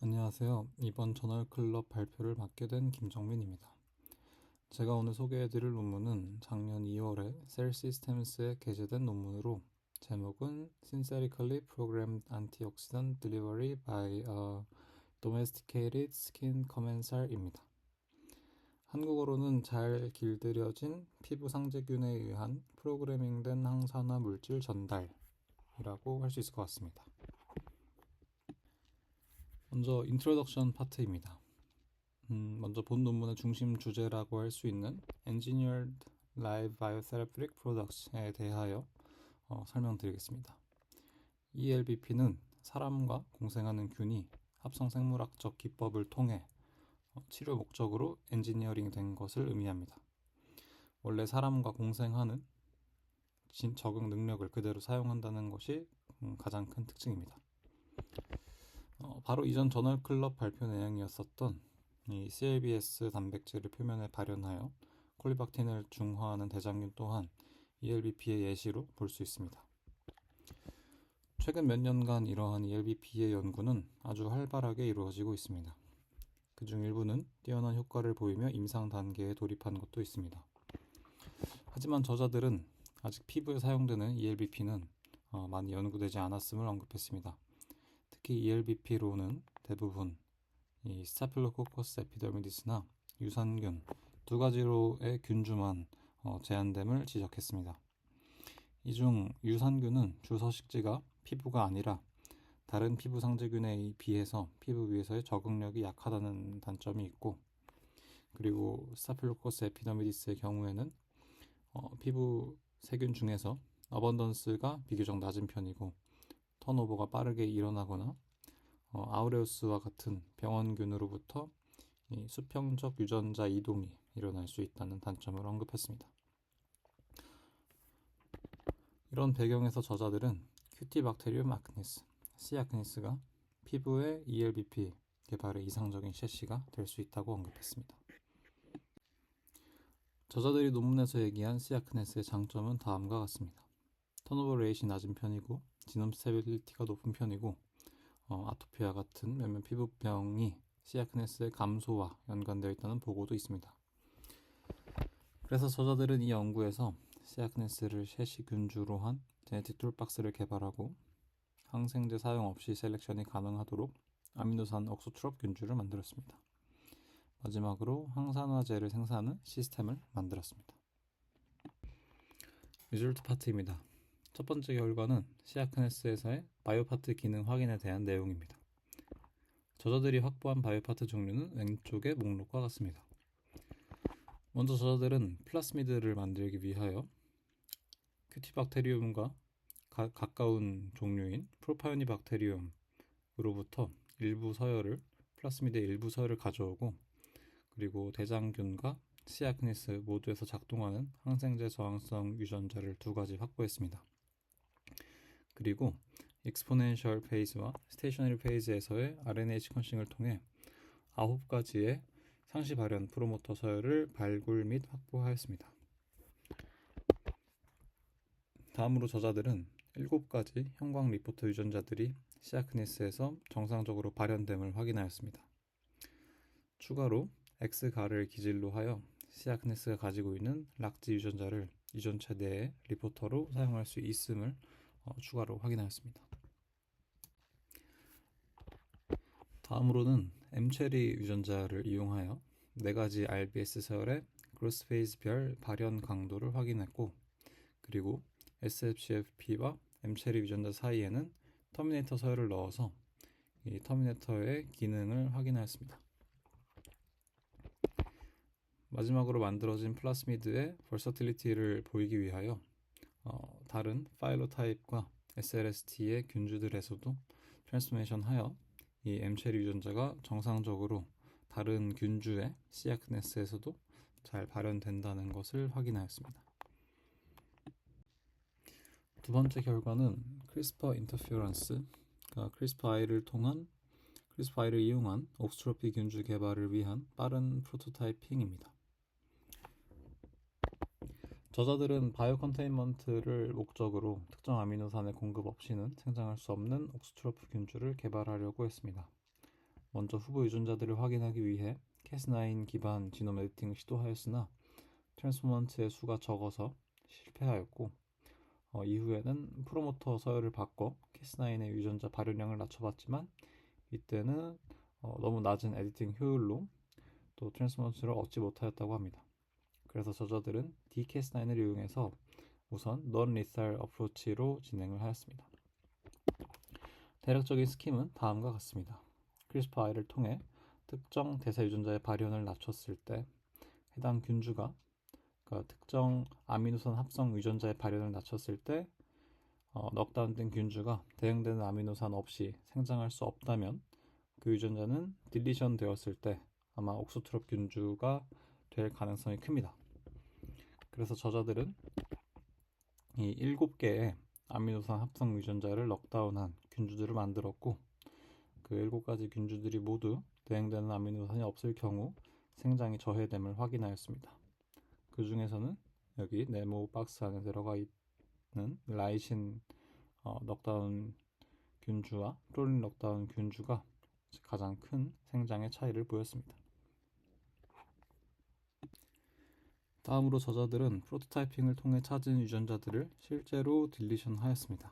안녕하세요. 이번 저널클럽 발표를 맡게 된 김정민입니다. 제가 오늘 소개해드릴 논문은 작년 2월에 Cell Systems에 게재된 논문으로 제목은 Synthetically Programmed Antioxidant Delivery by a Domesticated Skin Commensal입니다. 한국어로는 잘 길들여진 피부 상재균에 의한 프로그래밍된 항산화 물질 전달이라고 할 수 있을 것 같습니다. 먼저 인트로덕션 파트입니다. 먼저 본 논문의 중심 주제라고 할 수 있는 Engineered Live Biotherapeutic Products에 대하여 설명드리겠습니다. ELBP는 사람과 공생하는 균이 합성 생물학적 기법을 통해 치료 목적으로 엔지니어링 된 것을 의미합니다. 원래 사람과 공생하는 적응 능력을 그대로 사용한다는 것이 가장 큰 특징입니다. 바로 이전 저널클럽 발표 내용이었었던 이 CLBS 단백질을 표면에 발현하여 콜리박틴을 중화하는 대장균 또한 ELBP의 예시로 볼 수 있습니다. 최근 몇 년간 이러한 ELBP의 연구는 아주 활발하게 이루어지고 있습니다. 그중 일부는 뛰어난 효과를 보이며 임상 단계에 돌입한 것도 있습니다. 하지만 저자들은 아직 피부에 사용되는 ELBP는 많이 연구되지 않았음을 언급했습니다. 특히 ELBP로는 대부분 이 스타필로코커스 에피더미디스나 유산균 두 가지로의 균주만 제한됨을 지적했습니다. 이 중 유산균은 주 서식지가 피부가 아니라 다른 피부 상재균에 비해서 피부 위에서의 적응력이 약하다는 단점이 있고, 그리고 스타필로코커스 에피더미디스의 경우에는 피부 세균 중에서 어번던스가 비교적 낮은 편이고 턴오버가 빠르게 일어나거나 아우레우스와 같은 병원균으로부터 이 수평적 유전자 이동이 일어날 수 있다는 단점을 언급했습니다. 이런 배경에서 저자들은 큐티박테리움 아크니스, C 아크니스가 피부의 ELBP 개발의 이상적인 셰시가 될 수 있다고 언급했습니다. 저자들이 논문에서 얘기한 C 아크니스의 장점은 다음과 같습니다. 턴오버 레이트이 낮은 편이고 지놈 스테빌리티가 높은 편이고 아토피와 같은 몇몇 피부병이 C 아크니스의 감소와 연관되어 있다는 보고도 있습니다. 그래서 저자들은 이 연구에서 C 아크니스를 셰시 균주로 한 제네틱 툴박스를 개발하고 항생제 사용 없이 셀렉션이 가능하도록 아미노산 옥소트롭 균주를 만들었습니다. 마지막으로 항산화제를 생산하는 시스템을 만들었습니다. 리졸트 파트입니다. 첫 번째 결과는 C 아크니스에서의 바이오파트 기능 확인에 대한 내용입니다. 저자들이 확보한 바이오파트 종류는 왼쪽의 목록과 같습니다. 먼저 저자들은 플라스미드를 만들기 위하여 큐티박테리움과 가까운 종류인 프로파이오니박테리움으로부터 플라스미드의 일부 서열을 가져오고, 그리고 대장균과 C 아크니스 모두에서 작동하는 항생제 저항성 유전자를 두 가지 확보했습니다. 그리고 익스포넨셜 페이즈와 스테이셔너리 페이즈에서의 RNA 시퀀싱을 통해 9가지의 상시 발현 프로모터 서열을 발굴 및 확보하였습니다. 다음으로 저자들은 7가지 형광 리포터 유전자들이 C 아크니스에서 정상적으로 발현됨을 확인하였습니다. 추가로 X가를 기질로 하여 C 아크니스가 가지고 있는 락지 유전자를 유전체 내의 리포터로 사용할 수 있음을 추가로 확인하였습니다. 다음으로는 M체리 유전자를 이용하여 4가지 RBS 서열의 그로스 페이즈별 발현 강도를 확인했고, 그리고 SFCFP와 M체리 유전자 사이에는 터미네이터 서열을 넣어서 이 터미네이터의 기능을 확인하였습니다. 마지막으로 만들어진 플라스미드의 버서틸리티를 보이기 위하여 다른 파일로타입과 SLST의 균주들에서도 트랜스포메이션 하여 이 M체리 유전자가 정상적으로 다른 균주의 C 아크니스에서도 잘 발현된다는 것을 확인하였습니다. 두 번째 결과는 크리스퍼 인터피어런스, 크리스퍼I를 이용한 옥스트로피 균주 개발을 위한 빠른 프로토타이핑입니다. 저자들은 바이오 컨테인먼트를 목적으로 특정 아미노산의 공급 없이는 생장할 수 없는 옥스트로프 균주를 개발하려고 했습니다. 먼저 후보 유전자들을 확인하기 위해 cas9 기반 지놈 에디팅을 시도하였으나 트랜스포먼트의 수가 적어서 실패하였고, 이후에는 프로모터 서열을 바꿔 cas9의 유전자 발현량을 낮춰봤지만 이때는 너무 낮은 에디팅 효율로 또 트랜스포먼트를 얻지 못하였다고 합니다. 그래서 저자들은 dcas9을 이용해서 우선 non-lethal 어프로치로 진행을 하였습니다. 대략적인 스킴은 다음과 같습니다. 크리스퍼R을 통해 특정 대사 유전자의 발현을 낮췄을 때 해당 균주가, 그러니까 특정 아미노산 합성 유전자의 발현을 낮췄을 때 넉다운된 균주가 대응되는 아미노산 없이 생장할 수 없다면 그 유전자는 딜리션 되었을 때 아마 옥소트롭 균주가 될 가능성이 큽니다. 그래서 저자들은 이 7개의 아미노산 합성 유전자를 넉다운한 균주들을 만들었고, 그 7가지 균주들이 모두 대응되는 아미노산이 없을 경우 생장이 저해됨을 확인하였습니다. 그 중에서는 여기 네모 박스 안에 들어가 있는 라이신 넉다운 균주와 프롤린 넉다운 균주가 가장 큰 생장의 차이를 보였습니다. 다음으로 저자들은 프로토타이핑을 통해 찾은 유전자들을 실제로 딜리션 하였습니다.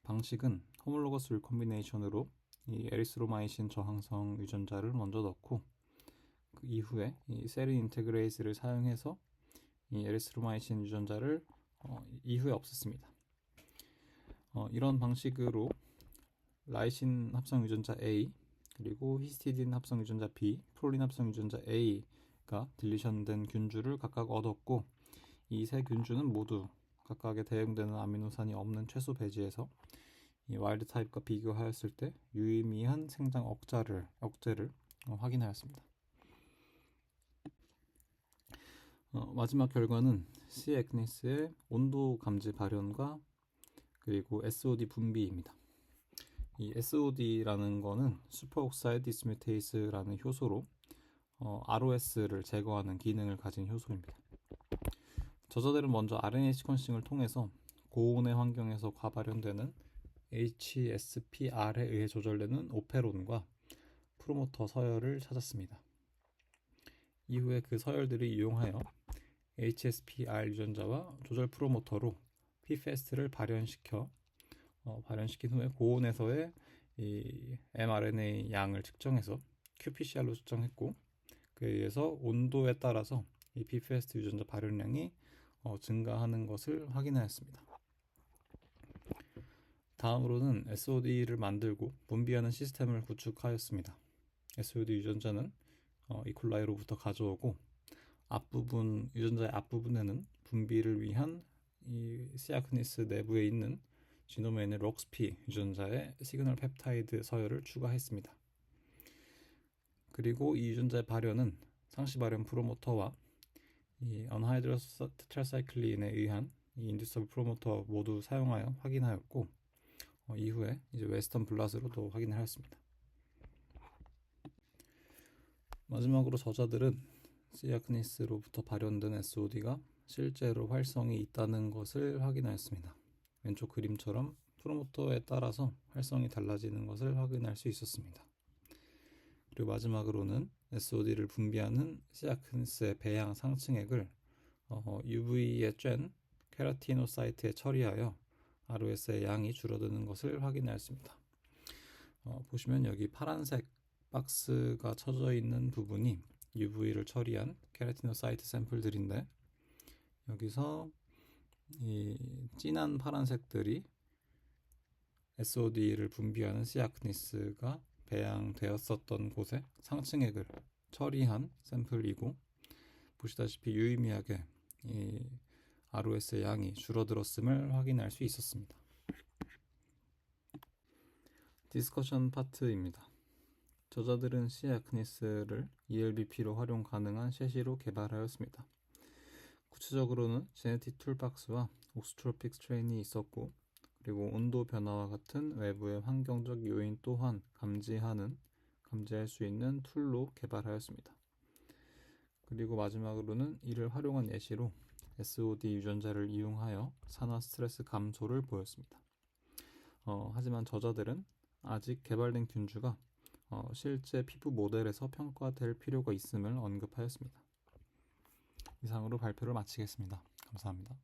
방식은 호몰로거스 리콤비네이션으로 이 에리스로마이신 저항성 유전자를 먼저 넣고, 그 이후에 이 세린 인테그레이즈를 사용해서 이 에리스로마이신 유전자를 이후에 없앴습니다. 이런 방식으로 라이신 합성 유전자 A, 그리고 히스티딘 합성 유전자 B, 프롤린 합성 유전자 A가 딜리션된 균주를 각각 얻었고, 이 세 균주는 모두 각각에 대응되는 아미노산이 없는 최소 배지에서 이 와일드 타입과 비교하였을 때 유의미한 생장 억제를 확인하였습니다. 마지막 결과는 C. acnes의 온도 감지 발현과 그리고 SOD 분비입니다. 이 SOD라는 거는 슈퍼옥사이드 디스뮤테이스라는 효소로 ROS를 제거하는 기능을 가진 효소입니다. 저자들은 먼저 RNA 시퀀싱을 통해서 고온의 환경에서 과발현되는 HSPR에 의해 조절되는 오페론과 프로모터 서열을 찾았습니다. 이후에 그 서열들을 이용하여 HSPR 유전자와 조절 프로모터로 PFAS를 발현시킨 후에 고온에서의 이 mRNA 양을 측정해서 qPCR로 측정했고, 그에 의해서 온도에 따라서 이 PFAS 유전자 발현량이 증가하는 것을 확인하였습니다. 다음으로는 SOD를 만들고 분비하는 시스템을 구축하였습니다. SOD 유전자는 이콜라이로부터 가져오고, 유전자의 앞부분에는 분비를 위한 이 시아크니스 내부에 있는 지놈에 있는 록스피 유전자의 시그널 펩타이드 서열을 추가했습니다. 그리고 이 유전자의 발현은 상시 발현 프로모터와 이 언하이드러스 테트라사이클린에 의한 이 인듀서블 프로모터 모두 사용하여 확인하였고, 이후에 이제 웨스턴 블라스로도 확인을 하였습니다. 마지막으로 저자들은 시아크니스로부터 발현된 SOD가 실제로 활성이 있다는 것을 확인하였습니다. 왼쪽 그림처럼 프로모터에 따라서 활성이 달라지는 것을 확인할 수 있었습니다. 그리고 마지막으로는 SOD를 분비하는 시아크니스의 배양 상층액을 UV에 쬐 케라티노사이트에 처리하여 ROS의 양이 줄어드는 것을 확인하였습니다. 보시면 여기 파란색 박스가 쳐져 있는 부분이 UV를 처리한 케라티노사이트 샘플들인데, 여기서 이 진한 파란색들이 SOD를 분비하는 시아크니스가 배양되었었던 곳에 상층액을 처리한 샘플이고, 보시다시피 유의미하게 이 ROS의 양이 줄어들었음을 확인할 수 있었습니다. 디스커션 파트입니다. 저자들은 시아크니스를 ELBP로 활용 가능한 셰시로 개발하였습니다. 구체적으로는 제네틱 툴박스와 옥스트로픽 스트레인이 있었고, 그리고 온도 변화와 같은 외부의 환경적 요인 또한 감지할 수 있는 툴로 개발하였습니다. 그리고 마지막으로는 이를 활용한 예시로 SOD 유전자를 이용하여 산화 스트레스 감소를 보였습니다. 하지만 저자들은 아직 개발된 균주가 실제 피부 모델에서 평가될 필요가 있음을 언급하였습니다. 이상으로 발표를 마치겠습니다. 감사합니다.